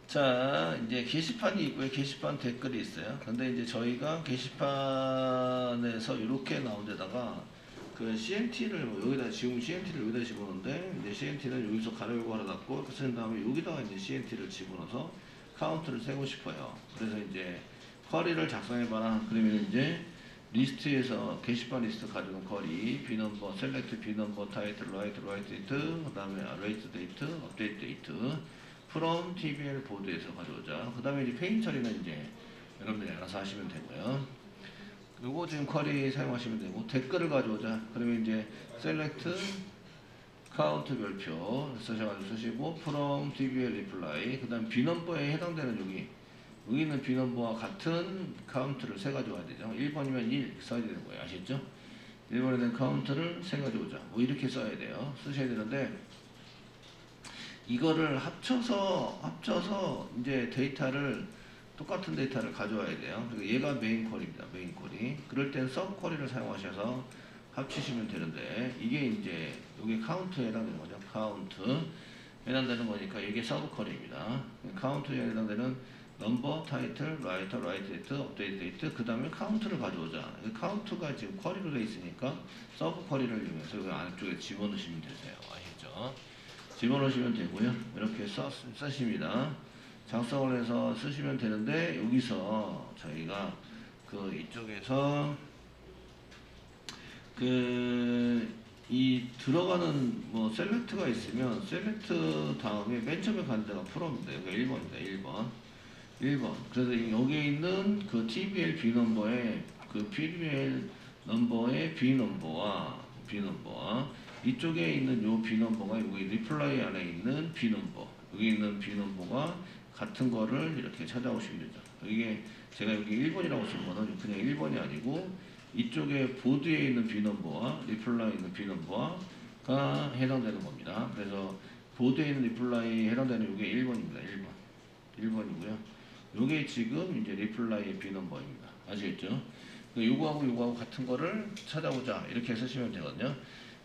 자, 이제 게시판이 있고요. 게시판 댓글이 있어요. 근데 이제 저희가 게시판에서 이렇게 나온 데다가 그 CMT를 여기다 지금 CMT를 여기다 집어넣는데 이제 CMT는 여기서 가려고 하나 놨고 이렇게 쓴 다음에 여기다가 이제 CMT를 집어넣어서 카운트를 세고 싶어요. 그래서 이제 쿼리를 작성해봐라. 그러면 이제 리스트에서 게시판 리스트 가져온 쿼리 bnumber select bnumber title write date 그 다음에 rate date update date from tbl 보드에서 가져오자. 그 다음에 이제 페인 처리는 이제 여러분들이 알아서 하시면 되고요. 요거 지금 쿼리 사용하시면 되고 댓글을 가져오자. 그러면 이제 select count 별표 쓰시고 from tbl reply 그 다음 bnumber에 해당되는 여기 있는 bnumber와 같은 카운트를 세 가져와야 되죠. 1번이면 1 써야 되는 거예요. 아시죠? 1번에 대한 카운트를 세 가져오자. 뭐 이렇게 써야 돼요. 쓰셔야 되는데 이거를 합쳐서 이제 데이터를 똑같은 데이터를 가져와야 돼요. 그리고 얘가 메인 쿼리입니다. 메인 쿼리. 그럴 땐 서브 쿼리를 사용하셔서 합치시면 되는데 이게 이제 여기 카운트에 해당되는 거죠. 카운트 해당되는 거니까 이게 서브 쿼리입니다. 카운트에 해당되는 넘버, 타이틀, 라이트 데이트, 업데이트 데이트, 그 다음에 카운트를 가져오자. 카운트가 지금 쿼리로 되어 있으니까 서브 쿼리를 이용해서 그 안쪽에 집어넣으시면 되세요. 아시죠? 집어넣으시면 되고요. 이렇게 쓰십니다. 작성을 해서 쓰시면 되는데 여기서 저희가 그 이쪽에서 이 들어가는 뭐 셀렉트가 있으면 셀렉트 다음에 맨 처음에 가는 데가 프로입니다. 여기가 1번입니다. 1번. 그래서 여기에 있는 그 TBL B넘버의 그 PBL 넘버의 B넘버와 이쪽에 있는 요 B넘버가 여기 리플라이 안에 있는 B넘버 여기 있는 B넘버가 같은 거를 이렇게 찾아오시면 되죠. 이게 제가 여기 1번이라고 쓴 거는 그냥 1번이 아니고 이쪽에 보드에 있는 B넘버와 리플라이에 있는 B넘버가 해당되는 겁니다. 그래서 보드에 있는 리플라이에 해당되는 이게 1번입니다. 1번이고요. 요게 지금 이제 리플라이의 B넘버입니다. 아시겠죠? 요거하고 같은 거를 찾아보자. 이렇게 쓰시면 되거든요.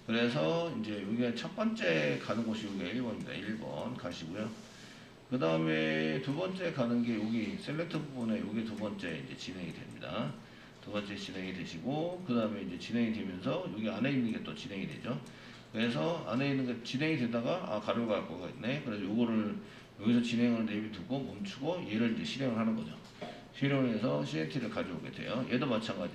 그래서 이제 여기가 첫 번째 가는 곳이 여기가 1번입니다. 1번 가시고요. 그 다음에 두 번째 가는 게 여기 셀렉트 부분에 여기 두 번째 이제 진행이 됩니다. 두 번째 진행이 되시고, 그 다음에 이제 진행이 되면서 여기 안에 있는 게 또 진행이 되죠. 그래서 안에 있는 게 진행이 되다가 가로가 갈 거가 있네. 그래서 요거를 여기서 진행을 내비두고 멈추고 얘를 이제 실행을 하는 거죠. 실행을 해서 CNT를 가져오게 돼요. 얘도 마찬가지.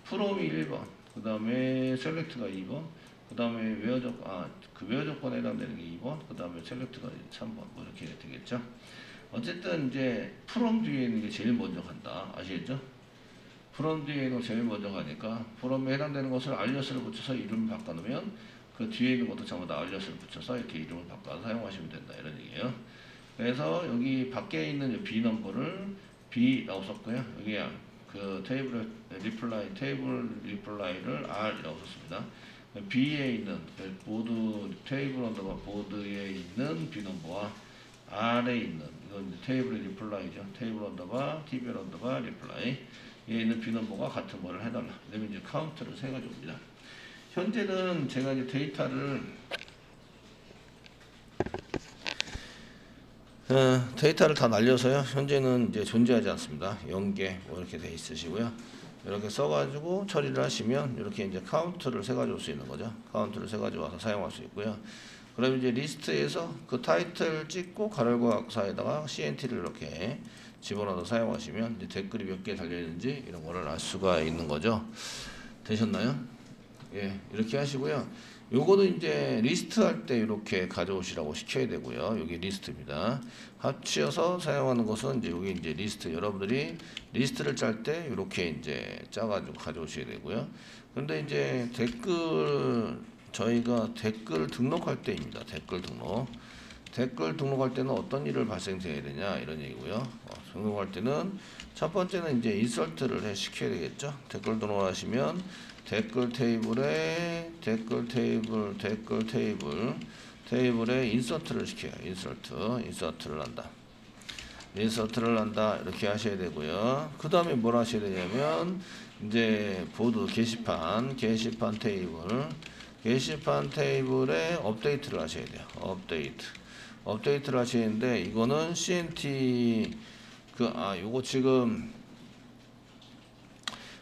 프롬이 1번, 그 다음에 셀렉트가 2번, 그 다음에 웨어 조건에 해당되는 게 2번, 그 다음에 셀렉트가 3번, 뭐 이렇게 되겠죠. 어쨌든 이제 프롬 뒤에 있는 게 제일 먼저 간다. 아시겠죠? 프롬 뒤에 있는 거 제일 먼저 가니까 프롬에 해당되는 것을 알리어스를 붙여서 이름을 바꿔놓으면 그 뒤에 있는 것도 전부 다 알리어스를 붙여서 이렇게 이름을 바꿔서 사용하시면 된다. 이런 얘기예요. 그래서 여기 밖에 있는 B넘버를 B라고 썼고요. 여기 그 테이블 리플라이를 R이라고 썼습니다. B에 있는 보드 테이블 언더바 보드에 있는 B넘버와 R에 있는 이건 테이블 리플라이죠. 테이블 언더바 TBL 언더바 리플라이 에 있는 B넘버가 같은 거를 해달라. 그다음에 이제 카운트를 세 가지 옵니다. 현재는 제가 이제 데이터를 다 날려서요. 현재는 이제 존재하지 않습니다. 0개 뭐 이렇게 돼 있으시고요. 이렇게 써가지고 처리를 하시면 이렇게 이제 카운트를 세 가지 올 수 있는 거죠. 카운트를 세 가지 와서 사용할 수 있고요. 그럼 이제 리스트에서 그 타이틀 찍고 가로과 사이에다가 CNT를 이렇게 집어넣어서 사용하시면 이제 댓글이 몇 개 달려 있는지 이런 거를 알 수가 있는 거죠. 되셨나요? 예, 이렇게 하시고요. 요거는 이제 리스트 할 때 이렇게 가져오시라고 시켜야 되고요. 여기 리스트입니다. 합치어서 사용하는 것은 이제 여기 이제 리스트, 여러분들이 리스트를 짤 때 이렇게 이제 짜가지고 가져오셔야 되고요. 그런데 이제 저희가 댓글 등록할 때입니다. 댓글 등록할 때는 어떤 일을 발생해야 되냐 이런 얘기고요. 등록할 때는 첫 번째는 이제 인설트를 시켜야 되겠죠. 댓글 등록하시면 댓글 테이블에 인서트를 시켜요. 인서트를 한다. 이렇게 하셔야 되고요. 그 다음에 뭘 하셔야 되냐면 이제 보드 게시판 테이블에 업데이트를 하셔야 돼요. 업데이트를 하시는데 이거는 CNT 요거 지금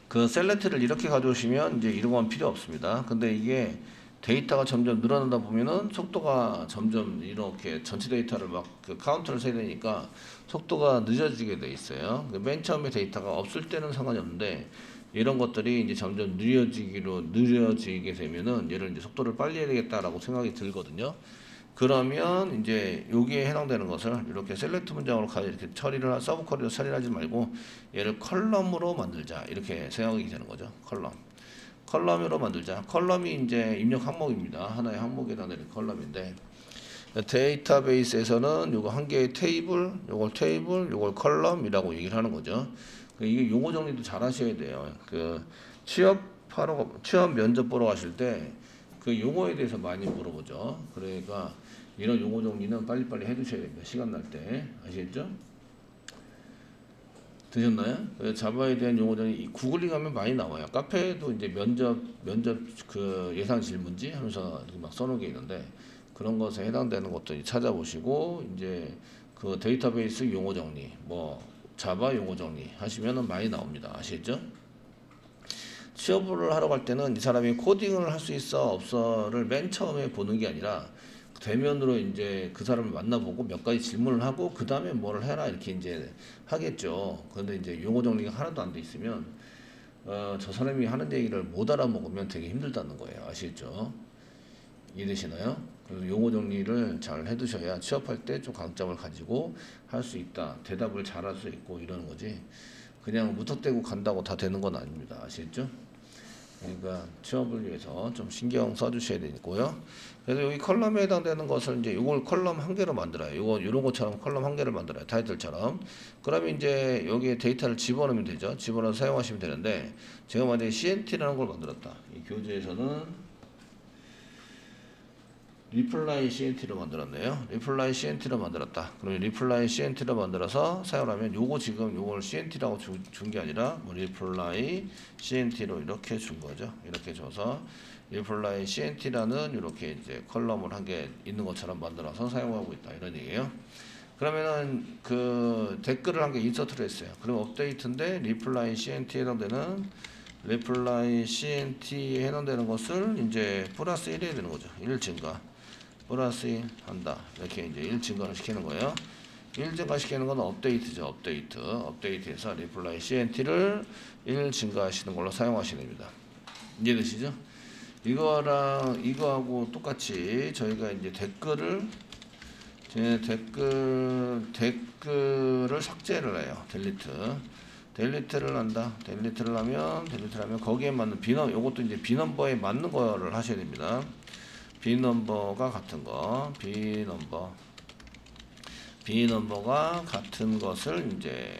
그 셀렉트를 이렇게 가져오시면 이제 이런 건 필요 없습니다. 근데 이게 데이터가 점점 늘어나다 보면은 속도가 점점 이렇게 전체 데이터를 막 그 카운트를 세야 되니까 속도가 늦어지게 돼 있어요. 맨 처음에 데이터가 없을 때는 상관이 없는데 이런 것들이 이제 점점 느려지게 되면은 얘를 이제 속도를 빨리 해야 되겠다라고 생각이 들거든요. 그러면 이제 여기에 해당되는 것을 이렇게 셀렉트 문장으로 이렇게 서브 쿼리로 처리하지 말고 얘를 컬럼으로 만들자 이렇게 생각이 되는 거죠. 컬럼으로 만들자. 컬럼이 이제 입력 항목입니다. 하나의 항목에 해당되는 컬럼인데 데이터베이스에서는 요거 한 개의 테이블, 요걸 컬럼이라고 얘기를 하는 거죠. 이게 용어 정리도 잘 하셔야 돼요. 그 취업 면접 보러 가실 때 그 용어에 대해서 많이 물어보죠. 그러니까 이런 용어 정리는 빨리빨리 해두셔야 됩니다. 시간 날 때. 아시겠죠? 되셨나요? 자바에 대한 용어 정리 구글링하면 많이 나와요. 카페에도 이제 면접 그 예상 질문지 하면서 이렇게 막 써놓은 게 있는데 그런 것에 해당되는 것들 찾아보시고 이제 그 데이터베이스 용어 정리, 뭐 자바 용어 정리 하시면은 많이 나옵니다. 아시겠죠? 취업을 하러 갈 때는 이 사람이 코딩을 할 수 있어 없어를 맨 처음에 보는 게 아니라 대면으로 이제 그 사람을 만나보고 몇 가지 질문을 하고 그 다음에 뭐를 해라 이렇게 이제 하겠죠. 그런데 이제 용어 정리가 하나도 안 돼 있으면 저 사람이 하는 얘기를 못 알아먹으면 되게 힘들다는 거예요. 아시겠죠? 이해되시나요? 그래서 용어 정리를 잘 해두셔야 취업할 때 좀 강점을 가지고 할 수 있다. 대답을 잘할 수 있고 이러는 거지. 그냥 무턱대고 간다고 다 되는 건 아닙니다. 아시겠죠? 그러니까 취업을 위해서 좀 신경 써주셔야 되고요. 그래서 여기 컬럼에 해당되는 것을 이제 이걸 컬럼 한 개로 만들어요. 이런 것처럼 컬럼 한 개를 만들어요. 타이틀처럼. 그러면 이제 여기에 데이터를 집어넣으면 되죠. 집어넣어서 사용하시면 되는데 제가 만약에 CNT라는 걸 만들었다. 이 교재에서는 리플라이 CNT로 만들었네요. 리플라이 CNT로 만들었다. 그러면 리플라이 CNT로 만들어서 사용하면 요걸 CNT라고 준 게 아니라 뭐 리플라이 CNT로 이렇게 준 거죠. 이렇게 줘서 리플라이 CNT라는 이렇게 이제 컬럼을 한 개 있는 것처럼 만들어서 사용하고 있다. 이런 얘기예요. 그러면은 그 댓글을 한 개 인서트를 했어요. 그럼 업데이트인데 리플라이 CNT에 해당되는 리플라이 CNT에 해당되는 것을 이제 플러스 1 해야 되는 거죠. 1 증가. 플러스 1 한다. 이렇게 이제 1 증가를 시키는 거예요. 1 증가시키는 건 업데이트죠. 업데이트에서 리플라이 CNT를 1 증가하시는 걸로 사용하시면 됩니다. 이해되시죠? 이거하고 똑같이 저희가 이제 댓글을 삭제를 해요. 델리트를 한다. 델리트를 하면 거기에 맞는 요것도 이제 비넘버에 맞는 거를 하셔야 됩니다. 비넘버가 같은 거, 비넘버가 같은 것을 이제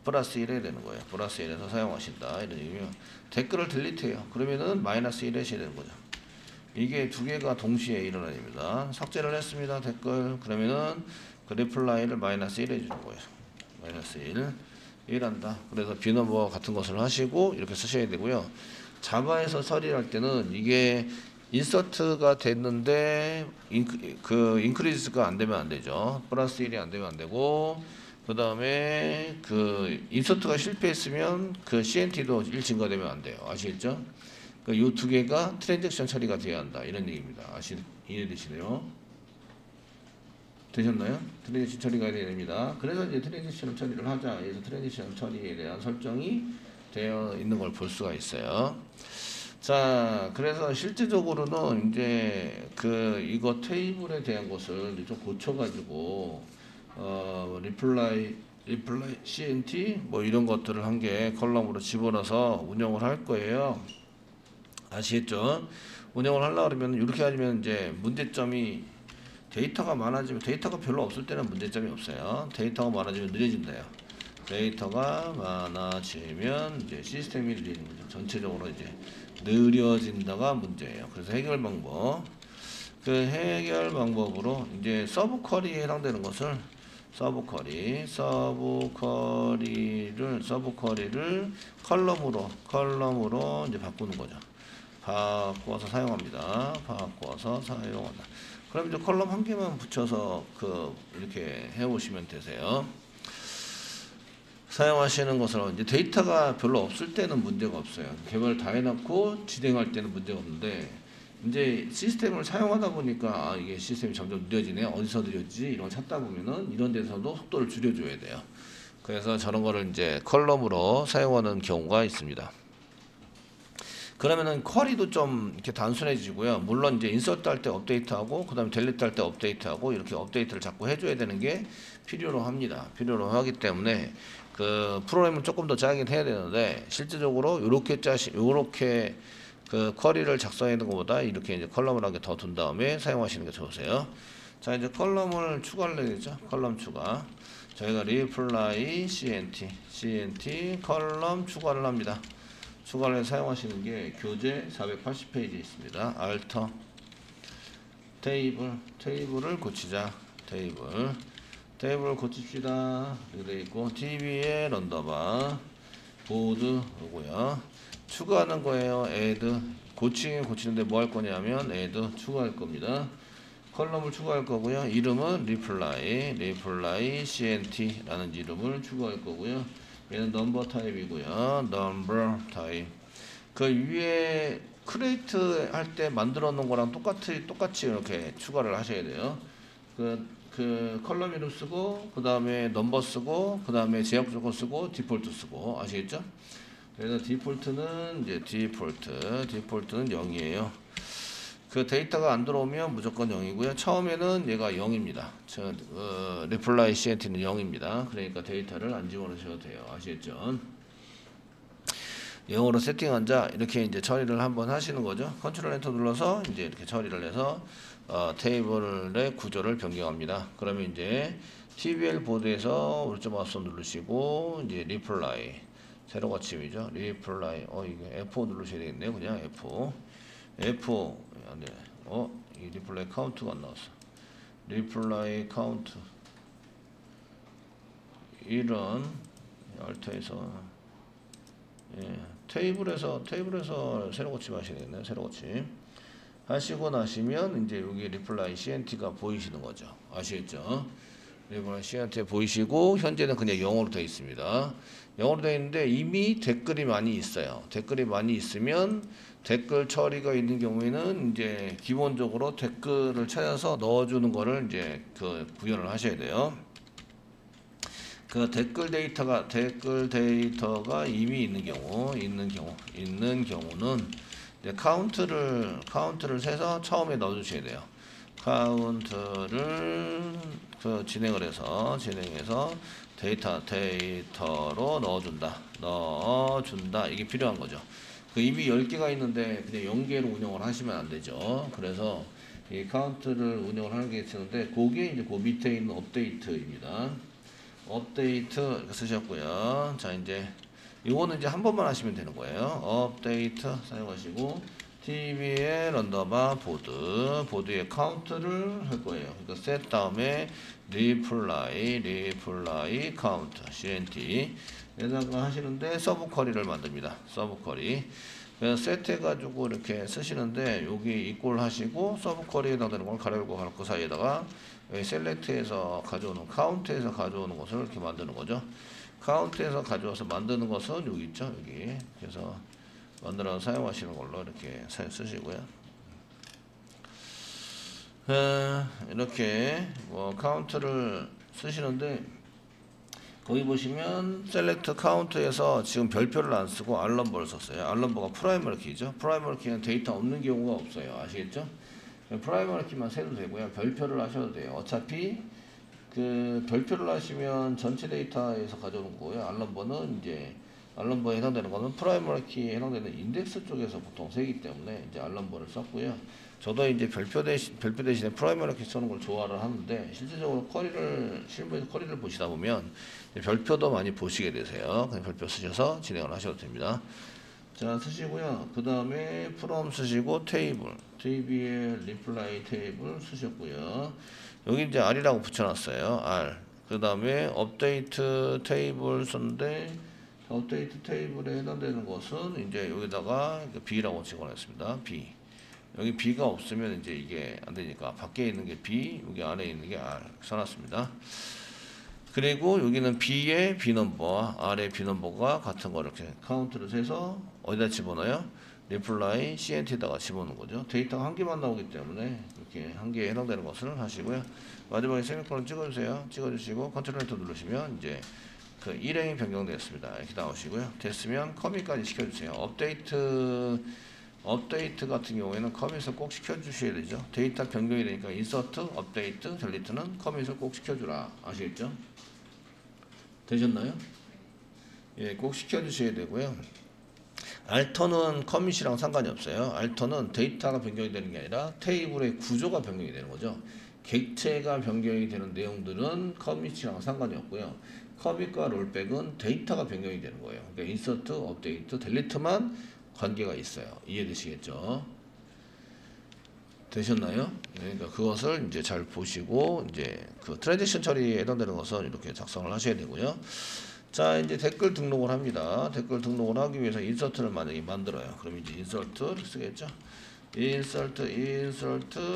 플러스 1 해야 되는 거예요. 플러스 1에서 사용하신다. 이런 얘기면 댓글을 딜리트해요. 그러면은 마이너스 1 하셔야 되는 거죠. 이게 두 개가 동시에 일어납니다. 삭제를 했습니다. 댓글. 그러면은 그 리플라이를 마이너스 1 해주는 거예요. 마이너스 1 한다. 그래서 비넘버 같은 것을 하시고 이렇게 쓰셔야 되고요. 자바에서 처리할 때는 이게 인서트가 됐는데 인크리즈가 안 되면 안 되죠. 플러스 1이 안 되면 안 되고 그 다음에 그 인서트가 실패했으면 그 CNT도 1 증가되면 안 돼요. 아시겠죠? 이 두 개가 트랜잭션 처리가 돼야 한다. 이런 얘기입니다. 이해되시네요? 되셨나요? 트랜지션 처리가 돼야 됩니다. 그래서 이제 트랜지션 처리를 하자. 그래서 트랜지션 처리에 대한 설정이 되어 있는 걸 볼 수가 있어요. 자, 그래서 실제적으로는 이제 이거 테이블에 대한 것을 좀 고쳐가지고 리플라이 CNT 뭐 이런 것들을 한 개 컬럼으로 집어넣어서 운영을 할 거예요. 아시겠죠? 운영을 하려고 그러면 이렇게 하면 이제 문제점이 데이터가 많아지면 데이터가 별로 없을 때는 문제점이 없어요. 데이터가 많아지면 느려진다요. 데이터가 많아지면 이제 시스템이 느리는 거죠. 전체적으로 이제 느려진다가 문제예요. 그래서 해결 방법. 그 해결 방법으로 이제 서브 쿼리에 해당되는 것을 서브 쿼리를 컬럼으로 이제 바꾸는 거죠. 바꿔서 사용합니다. 바꿔서 사용한다. 그럼 이제 컬럼 한 개만 붙여서 이렇게 해보시면 되세요. 사용하시는 것으로 이제 데이터가 별로 없을 때는 문제가 없어요. 개발 다 해놓고 진행할 때는 문제가 없는데 이제 시스템을 사용하다 보니까 이게 시스템이 점점 느려지네. 어디서 느려지지? 이런 거 찾다 보면은 이런 데서도 속도를 줄여줘야 돼요. 그래서 저런 거를 이제 컬럼으로 사용하는 경우가 있습니다. 그러면은 쿼리도 좀 이렇게 단순해지고요. 물론 이제 인서트 할 때 업데이트하고 그다음에 델리트 할 때 업데이트하고 이렇게 업데이트를 자꾸 해줘야 되는 게 필요로 합니다. 필요로 하기 때문에 그 프로그램은 조금 더 짜긴 해야 되는데 실질적으로 요렇게 그 쿼리를 작성하는 것보다 이렇게 이제 컬럼을 한 개 더 둔 다음에 사용하시는 게 좋으세요. 자, 이제 컬럼을 추가를 해야죠. 컬럼 추가. 저희가 reply cnt 컬럼 추가를 합니다. 추가를 해서 사용하시는 게 교재 480페이지에 있습니다. alter 테이블을 고치자. 테이블을 고칩시다. 이렇게 되어 있고 tv에 런더바 보드 오고요. 추가하는 거예요. add 고치는데 뭐 할 거냐면 add 추가할 겁니다. 컬럼을 추가할 거고요. 이름은 reply cnt라는 이름을 추가할 거고요. 얘는 넘버 타입이고요. 넘버 타입. 그 위에 크리에이트 할 때 만들어 놓은 거랑 똑같이 이렇게 추가를 하셔야 돼요. 그 컬럼 이름 쓰고 그 다음에 넘버 쓰고 그 다음에 제약 조건 쓰고 디폴트 쓰고 아시겠죠? 그래서 디폴트는 이제 디폴트는 0이에요. 그 데이터가 안 들어오면 무조건 0이고요. 처음에는 얘가 0입니다. reply cnt는 0입니다. 그러니까 데이터를 안 집어넣으셔도 돼요. 아시겠죠? 0으로 세팅한 자 이렇게 이제 처리를 한번 하시는 거죠. 컨트롤 엔터 눌러서 이제 이렇게 처리를 해서 테이블의 구조를 변경합니다. 그러면 이제 TBL 보드에서 오른쪽 마우스 누르시고 이제 reply 새로 고침이죠. reply 이게 F5 누르셔야 되겠네요. 그냥 F5 네. 이 리플라이 카운트가 안 나왔어. 리플라이 카운트 이런 알트에서 테이블에서 새로 고침 하셔야 되겠네요. 새로 고침 하시고 나시면 이제 여기 리플라이 CNT가 보이시는 거죠. 아시겠죠? 리플라이 CNT 보이시고 현재는 그냥 영어로 되어 있습니다. 영어로 되어 있는데 이미 댓글이 많이 있어요. 댓글이 많이 있으면 댓글 처리가 있는 경우에는 이제 기본적으로 댓글을 찾아서 넣어주는 거를 이제 구현을 하셔야 돼요. 그 댓글 데이터가 이미 있는 경우는 이제 카운트를 세서 처음에 넣어주셔야 돼요. 카운트를 진행해서 데이터로 넣어준다. 이게 필요한 거죠. 이미 10개가 있는데 그냥 0개로 운영을 하시면 안 되죠. 그래서 이 카운트를 운영을 하는 게 있는데 그게 이제 그 밑에 있는 업데이트입니다. 업데이트 이렇게 쓰셨고요. 자, 이제 이거는 이제 한 번만 하시면 되는 거예요. 업데이트 사용하시고 tv에 런더바 보드에 카운트를 할 거예요. 그러니까 set 다음에 reply count cnt 에다가 하시는데 서브 쿼리를 만듭니다. 서브 쿼리. 그래서 set 해가지고 이렇게 쓰시는데 여기 이꼴 하시고 서브 쿼리에 해당되는 걸 가로열고 가로그 사이에다가 셀렉트에서 가져오는 카운트에서 가져오는 것을 이렇게 만드는 거죠. 카운트에서 가져와서 만드는 것은 여기 있죠. 여기. 그래서 만들어서 사용하시는 걸로 이렇게 쓰시고요. 이렇게 카운트를 쓰시는데 거기 보시면 셀렉트 카운트에서 지금 별표를 안 쓰고 알럼버를 썼어요. 알럼버가 프라이머리 키죠. 프라이머리 키는 데이터 없는 경우가 없어요. 아시겠죠? 프라이머리 키만 세도 되고요. 별표를 하셔도 돼요. 어차피 별표를 하시면 전체 데이터에서 가져오는 거고요. 알럼버는 이제 알럼버에 해당되는 거는 프라이머리 키에 해당되는 인덱스 쪽에서 보통 세기 때문에 이제 알럼버를 썼고요. 저도 이제 별표 대신에 프라이머리 키 쓰는 걸 좋아를 하는데 실질적으로 실무에서 쿼리를 보시다 보면 별표도 많이 보시게 되세요. 그냥 별표 쓰셔서 진행을 하셔도 됩니다. 자, 쓰시고요. 그 다음에 from 쓰시고 TV에 reply 테이블 쓰셨고요. 여기 이제 R이라고 붙여놨어요. R. 그 다음에 업데이트 테이블 썼는데 업데이트 테이블에 해당되는 것은 이제 여기다가 B라고 찍어놨습니다. B. 여기 B가 없으면 이제 이게 안 되니까 밖에 있는 게 B, 여기 안에 있는 게 R 써놨습니다. 그리고 여기는 B의 B넘버와 R의 B넘버가 같은 거 이렇게 카운트를 해서 어디다 집어넣어요? 리플라이 CNT에다가 집어넣는 거죠. 데이터가 한 개만 나오기 때문에 이렇게 한 개에 해당되는 것을 하시고요. 마지막에 세미콜론 찍어주세요. 찍어주시고 컨트롤 엔터 누르시면 이제 그 일행이 변경되었습니다. 이렇게 나오시고요. 됐으면 커밋까지 시켜주세요. 업데이트 같은 경우에는 커밋을 꼭 시켜주셔야 되죠. 데이터 변경이 되니까 인서트, 업데이트, 델리트는 커밋을 꼭 시켜주라. 아시겠죠? 되셨나요? 예, 꼭 시켜주셔야 되고요. 알터는 커밋이랑 상관이 없어요. 알터는 데이터가 변경이 되는 게 아니라 테이블의 구조가 변경이 되는 거죠. 객체가 변경이 되는 내용들은 커밋이랑 상관이 없고요. 커밋과 롤백은 데이터가 변경이 되는 거예요. 그러니까 인서트, 업데이트, 델리트만 관계가 있어요. 이해되시겠죠? 되셨나요? 그러니까 그것을 이제 잘 보시고 이제 그 트랜지션 처리에 해당되는 것은 이렇게 작성을 하셔야 되고요. 자, 이제 댓글 등록을 합니다. 댓글 등록을 하기 위해서 인서트를 만약에 만들어요. 그럼 이제 인서트를 쓰겠죠. 인서트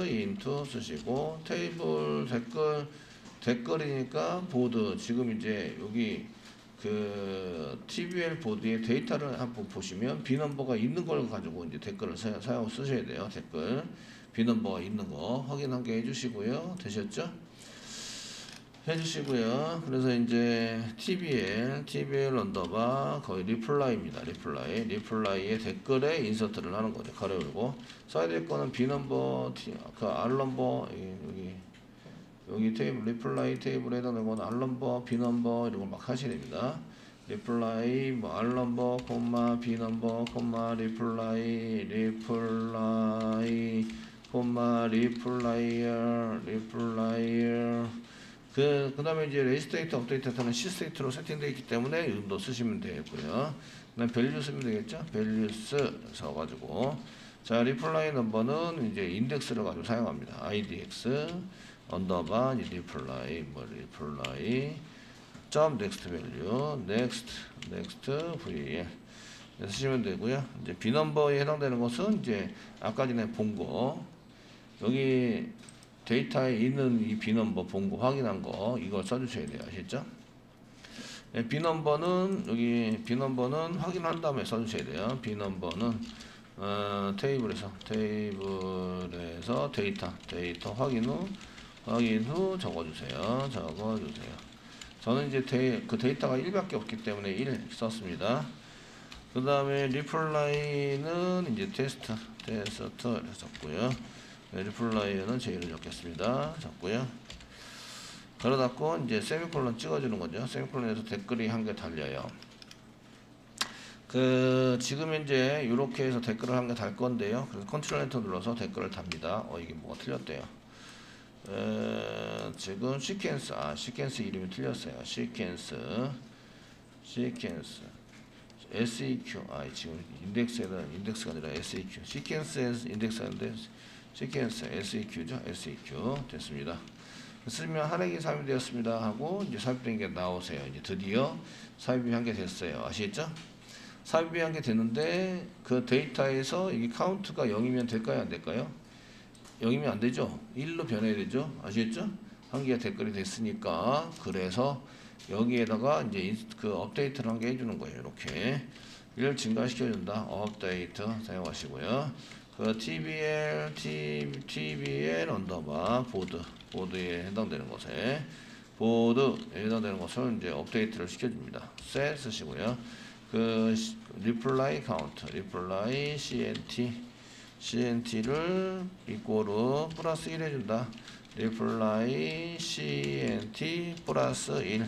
into 쓰시고 테이블 댓글이니까 보드 지금 이제 여기 그 TBL 보드의 데이터를 한번 보시면 비넘버가 있는 걸 가지고 이제 댓글을 사용 쓰셔야 돼요. 댓글 비넘버가 있는 거 확인 한 개 해주시고요. 되셨죠? 해주시고요. 그래서 이제 TBL 언더바 거의 리플라이입니다. 리플라이의 댓글에 인서트를 하는 거죠. 가로 열고 써야 될 거는 비넘버 그 R넘버 여기 테이블 리플라이 테이블에 해당되는 건 R넘버, B넘버 이런 걸 막 하셔야 됩니다. 리플라이 뭐 R넘버, 콤마 B넘버, 콤마 리플라이, 콤마 리플라이어 그 다음에 이제 레지스테이트 업데이트는 시스테이트로 세팅되어 있기 때문에 이름도 쓰시면 되겠고요. 그다음 밸류 쓰면 되겠죠. 밸류스 써가지고 자 리플라이 넘버는 이제 인덱스를 가지고 사용합니다. IDX 언더바 리플라이 점 넥스트 밸류 넥스트 VAL 쓰시면 되고요. 이제 비넘버에 해당되는 것은 이제 아까 전에 본 거 여기 데이터에 있는 이 비넘버 본 거 확인한 거 이거 써주셔야 돼요. 아시죠? 네, 비넘버는 여기 비넘버는 확인한 다음에 써주셔야 돼요. 비넘버는 테이블에서 데이터 확인 후 적어주세요. 저는 이제 그 데이터가 1밖에 없기 때문에 1 썼습니다. 그 다음에 리플라이는 이제 테스트 썼고요. 리플라이어는 제의를 적겠습니다. 적고요. 가로 닫고 이제 세미콜론 찍어주는 거죠. 세미콜론에서 댓글이 한 개 달려요. 그 지금 이제 이렇게 해서 댓글을 한 개 달 건데요. 그래서 컨트롤 엔터 눌러서 댓글을 답니다. 이게 뭐가 틀렸대요. 지금 시퀀스 이름이 틀렸어요. 시퀀스 SEQ 지금 인덱스가 아니라 SEQ 시퀀스에서 인덱스하는데 시퀀스 SEQ죠. SEQ 됐습니다. 쓰면 한획이 삽입 되었습니다 하고 이제 삽입된 게 나오세요. 이제 드디어 삽입이 한 개 됐어요. 아시겠죠? 삽입이 한 개 됐는데 그 데이터에서 이게 카운트가 0이면 될까요? 안 될까요? 0이면 안 되죠. 1로 변해야 되죠. 아시겠죠? 한 개가 댓글이 됐으니까 그래서 여기에다가 이제 그 업데이트를 한 개 해주는 거예요. 이렇게 1을 증가시켜준다. 업데이트 사용하시고요. 그 TBL 언더바 보드에 해당되는 것에 이제 업데이트를 시켜줍니다. set 쓰시고요. 그 reply count, reply CNT를 이꼬르 플러스 1 해준다. reply CNT 플러스 1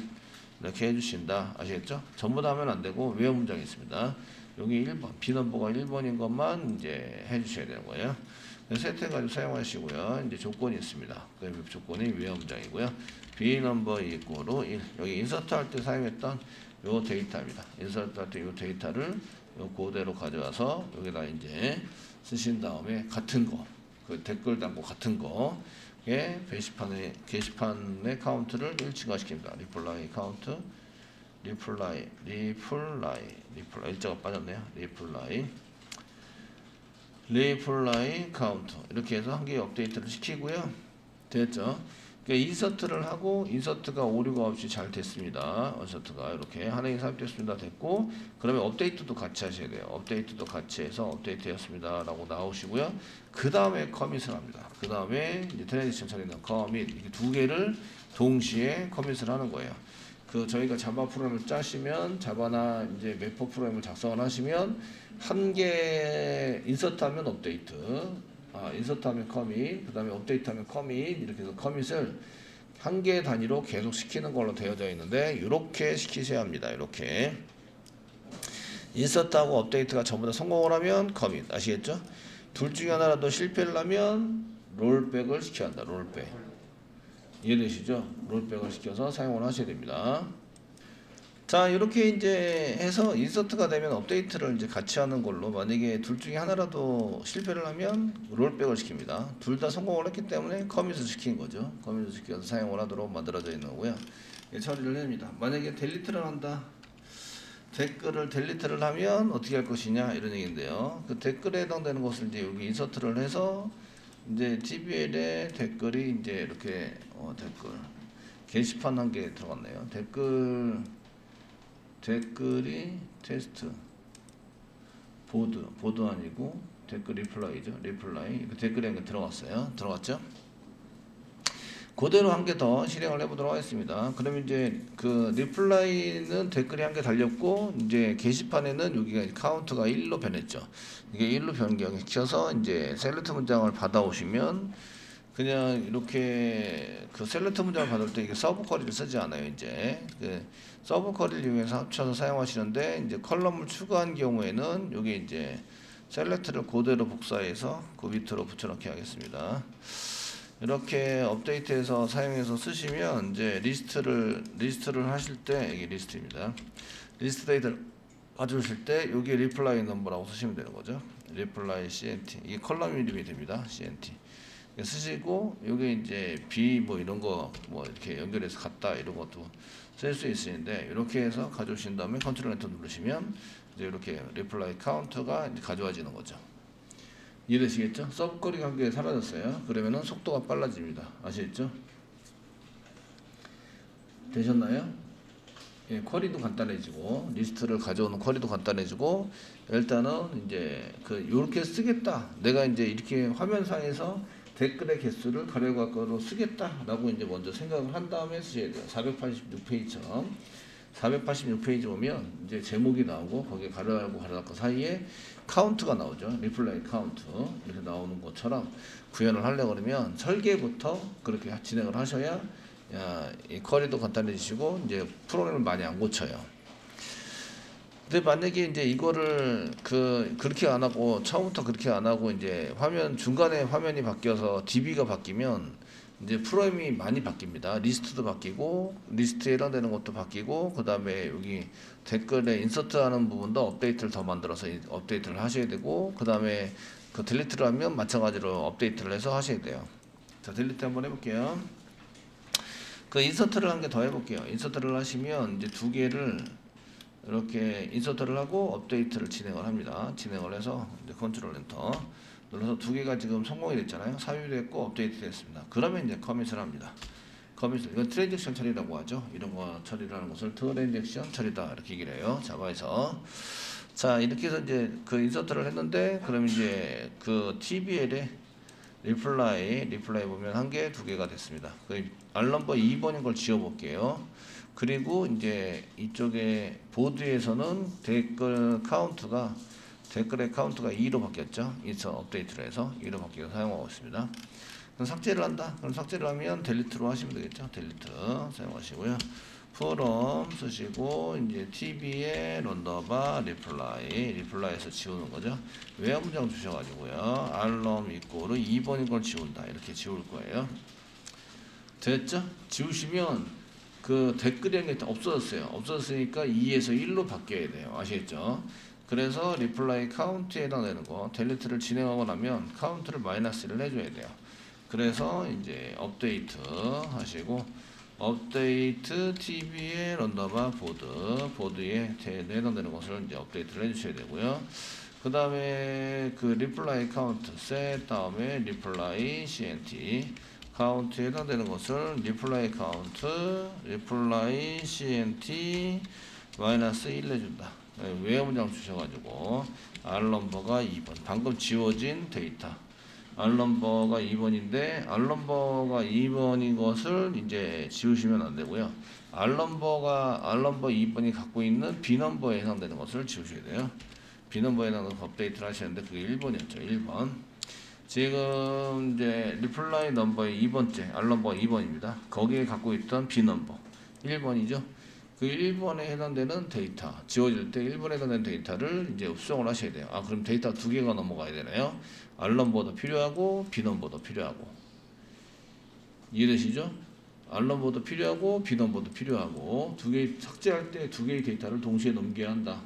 이렇게 해주신다. 아시겠죠? 전부 다 하면 안 되고 외워 문장이 있습니다. 여기 1번, B넘버가 1번인 것만 이제 해주셔야 되는 거예요. 세트해가지고 사용하시고요. 이제 조건이 있습니다. 그 조건이 외워 문장이고요. B넘버 이꼬르 1. 여기 인서트 할 때 사용했던 요 데이터입니다. 인서트 할 때 요 데이터를 요 그대로 가져와서 여기다 이제 쓰신 다음에 같은 거, 그 댓글 담고 같은 거에 게시판의 카운트를 1 증가시킵니다. 리플라이 카운트, 리플라이 일자가 빠졌네요. 리플라이 리플라이 카운트 이렇게 해서 한 개 업데이트를 시키고요. 됐죠? 그러니까 인서트를 하고 인서트가 오류가 없이 잘 됐습니다. 인서트가 이렇게 하나에 삽입됐습니다. 됐고 그러면 업데이트도 같이 하셔야 돼요. 업데이트도 같이 해서 업데이트 했습니다 라고 나오시고요. 그 다음에 커밋을 합니다. 그 다음에 이제 트랜지션 처리는 커밋 이 두 개를 동시에 커밋을 하는 거예요. 그 저희가 자바 프로그램을 짜시면 자바나 이제 매퍼 프로그램을 작성을 하시면 한 개 인서트하면 업데이트, 인서트하면 커밋, 그 다음에 업데이트하면 커밋 이렇게 해서 커밋을 한 개 단위로 계속 시키는 걸로 되어져 있는데 이렇게 시키셔야 합니다. 이렇게 인서트하고 업데이트가 전부 다 성공을 하면 커밋 아시겠죠? 둘 중에 하나라도 실패를 하면 롤백을 시켜야 한다. 롤백 이해되시죠? 롤백을 시켜서 사용을 하셔야 됩니다. 자 이렇게 이제 해서 인서트가 되면 업데이트를 이제 같이 하는 걸로 만약에 둘 중에 하나라도 실패를 하면 롤백을 시킵니다. 둘 다 성공을 했기 때문에 커밋을 시킨 거죠. 커밋을 시켜서 사용을 하도록 만들어져 있는 거고요. 처리를 합니다. 만약에 델리트를 한다. 댓글을 델리트를 하면 어떻게 할 것이냐 이런 얘기인데요. 그 댓글에 해당되는 것을 이제 여기 인서트를 해서 이제 TBL에 댓글이 이제 이렇게 댓글 게시판 한 개 들어갔네요. 댓글이 테스트 보드 아니고 댓글 리플라이죠. 리플라이 댓글에 한 개 들어갔죠. 그대로 한 개 더 실행을 해보도록 하겠습니다. 그러면 이제 그 리플라이는 댓글이 한 개 달렸고 이제 게시판에는 여기가 카운트가 1로 변했죠. 이게 1로 변경시켜서 이제 셀렉트 문장을 받아오시면 그냥 이렇게 그 셀렉트 문장을 받을 때 이게 서브 쿼리를 쓰지 않아요. 이제 그 서브 쿼리를 이용해서 합쳐서 사용하시는데 이제 컬럼을 추가한 경우에는 여기 이제 셀렉트를 그대로 복사해서 그 밑으로 붙여넣기 하겠습니다. 이렇게 업데이트해서 사용해서 쓰시면 이제 리스트를 하실 때 이게 리스트입니다. 리스트 데이터를 가져오실 때 여기 리플라이 넘버라고 쓰시면 되는 거죠. 리플라이 CNT 이게 컬럼 이름이 됩니다. CNT 쓰시고 여기 이제 B 뭐 이런 거 뭐 이렇게 연결해서 갔다 이런 것도 쓸 수 있으신데 이렇게 해서 가져오신 다음에 컨트롤 엔터 누르시면 이제 이렇게 리플라이 카운트가 이제 가져와지는 거죠. 이해되시겠죠? 서브쿼리가 한 개 사라졌어요. 그러면은 속도가 빨라집니다. 아시겠죠? 되셨나요? 예, 쿼리도 간단해지고 리스트를 가져오는 쿼리도 간단해지고 일단은 이제 그 요렇게 쓰겠다. 내가 이제 이렇게 화면상에서 댓글의 개수를 가려갖고로 쓰겠다라고 이제 먼저 생각을 한 다음에 쓰셔야 돼요. 486페이지처럼 486페이지 보면 이제 제목이 나오고 거기에 가려하고 가려갖고 사이에 카운트가 나오죠. 리플라이 카운트 이렇게 나오는 것처럼 구현을 하려고 그러면 설계부터 그렇게 진행을 하셔야 이 쿼리도 간단해지시고 이제 프로그램을 많이 안 고쳐요. 근데 만약에 이제 이거를 그렇게 안 하고 처음부터 그렇게 안 하고 이제 중간에 화면이 바뀌어서 DB가 바뀌면 이제 프로그램이 많이 바뀝니다. 리스트도 바뀌고 리스트에 해당되는 것도 바뀌고 그 다음에 여기 댓글에 인서트하는 부분도 업데이트를 더 만들어서 업데이트를 하셔야 되고 그 다음에 그 딜리트를 하면 마찬가지로 업데이트를 해서 하셔야 돼요. 자 딜리트 한번 해볼게요. 그 인서트를 한 개 더 해볼게요. 인서트를 하시면 이제 두 개를 이렇게 인서트를 하고 업데이트를 진행을 합니다. 진행을 해서 이제 컨트롤 엔터 눌러서 두 개가 지금 성공이 됐잖아요. 삽입이 됐고 업데이트 됐습니다. 그러면 이제 커밋을 합니다. 이건 트랜잭션 처리라고 하죠. 이런 거 처리를 하는 것을 트랜잭션 처리다 이렇게 얘기를 해요. 자바에서. 자 이렇게 해서 이제 그 인서트를 했는데 그럼 이제 그 TBL에 리플라이 보면 한 개, 두 개가 됐습니다. 그 알넘버 2번인 걸 지워 볼게요. 그리고 이제 이쪽에 보드에서는 댓글의 카운트가 2로 바뀌었죠. 이서 업데이트를 해서 2로 바뀌어서 사용하고 있습니다. 그럼 삭제를 한다. 그럼 삭제를 하면 델리트로 하시면 되겠죠. 델리트 사용하시고요. from 쓰시고 이제 tb에 런더바 리플라이에서 지우는 거죠. 외화 문장 주셔가지고요. 알럼 이꼬르 2번인 걸 지운다. 이렇게 지울 거예요. 됐죠? 지우시면 그 댓글이 없어졌어요. 없어졌으니까 2에서 1로 바뀌어야 돼요. 아시겠죠? 그래서 리플라이 카운트에 해당되는 거 델리트를 진행하고 나면 카운트를 마이너스를 해줘야 돼요. 그래서 이제 업데이트 하시고 업데이트 TV에 런더바 보드에 해당되는 것을 이제 업데이트를 해주셔야 되고요. 그 다음에 그 reply count set 다음에 reply cnt 카운트에 해당되는 것을 reply count reply cnt 마이너스 1 해준다. 외화 문장 주셔가지고 알넘버가 2번 방금 지워진 데이터 알넘버가 2번인데 알넘버가 2번인 것을 이제 지우시면 안 되고요. 알넘버 2번이 갖고 있는 B넘버에 해당되는 것을 지우셔야 돼요. B넘버에 해당되는 업데이트를 하시는데 그게 1번이었죠. 1번. 지금 이제 리플라이 넘버의 2번째 알넘버가 2번입니다. 거기에 갖고 있던 B넘버 1번이죠. 그 1번에 해당되는 데이터 지워질 때 1번에 해당되는 데이터를 이제 수정을 하셔야 돼요. 아 그럼 데이터 두 개가 넘어가야 되나요? 알넘버도 필요하고 B넘버도 필요하고 이해되시죠? 알넘버도 필요하고 B넘버도 필요하고 두 개 삭제할 때 두 개의 데이터를 동시에 넘겨야 한다.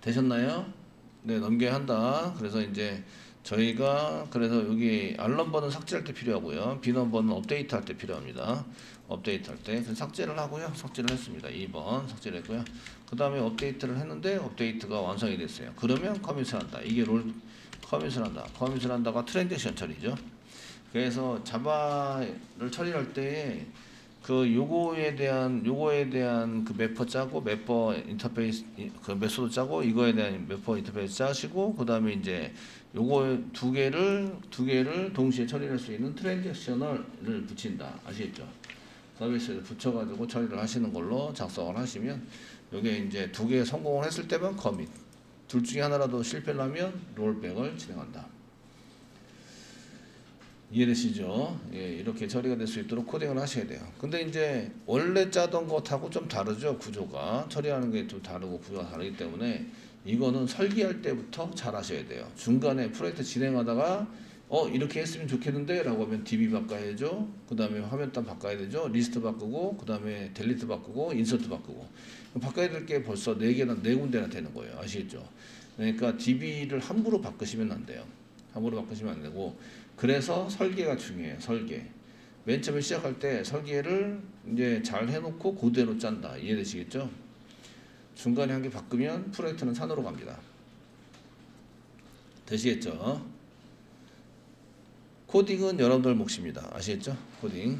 되셨나요? 네, 넘겨야 한다. 그래서 이제 저희가 그래서 여기 알넘버는 삭제할 때 필요하고요. B넘버는 업데이트 할 때 필요합니다. 업데이트 할 때 삭제를 하고요. 삭제를 했습니다. 2번 삭제를 했고요. 그 다음에 업데이트를 했는데 업데이트가 완성이 됐어요. 그러면 커밋을 한다. 이게 커밋을 한다. 커밋을 한다가 트랜지션 처리죠. 그래서 자바를 처리할 때에 그 요거에 대한 그 매퍼 짜고 매퍼 인터페이스 그 메소드 짜고 이거에 대한 매퍼 인터페이스 짜시고 그 다음에 이제 요거 두 개를 동시에 처리할 수 있는 트랜잭셔널을 붙인다. 아시겠죠? 서비스를 붙여가지고 처리를 하시는 걸로 작성을 하시면 요게 이제 두 개 성공을 했을 때만 커밋 둘 중에 하나라도 실패를 하면 롤백을 진행한다. 이해되시죠? 예, 이렇게 처리가 될 수 있도록 코딩을 하셔야 돼요. 근데 이제 원래 짜던 것하고 좀 다르죠, 구조가. 처리하는 게 좀 다르고 구조가 다르기 때문에 이거는 설계할 때부터 잘 하셔야 돼요. 중간에 프로젝트 진행하다가 이렇게 했으면 좋겠는데 라고 하면 DB 바꿔야죠. 그 다음에 화면단 바꿔야 되죠. 리스트 바꾸고 그 다음에 델리트 바꾸고 인서트 바꾸고 바꿔야 될 게 벌써 4군데나 되는 거예요. 아시겠죠? 그러니까 DB를 함부로 바꾸시면 안 돼요. 함부로 바꾸시면 안 되고 그래서 설계가 중요해요. 설계. 맨 처음에 시작할 때 설계를 이제 잘 해놓고 그대로 짠다. 이해되시겠죠? 중간에 한 개 바꾸면 프로젝트는 산으로 갑니다. 되시겠죠? 코딩은 여러분들 몫입니다. 아시겠죠? 코딩.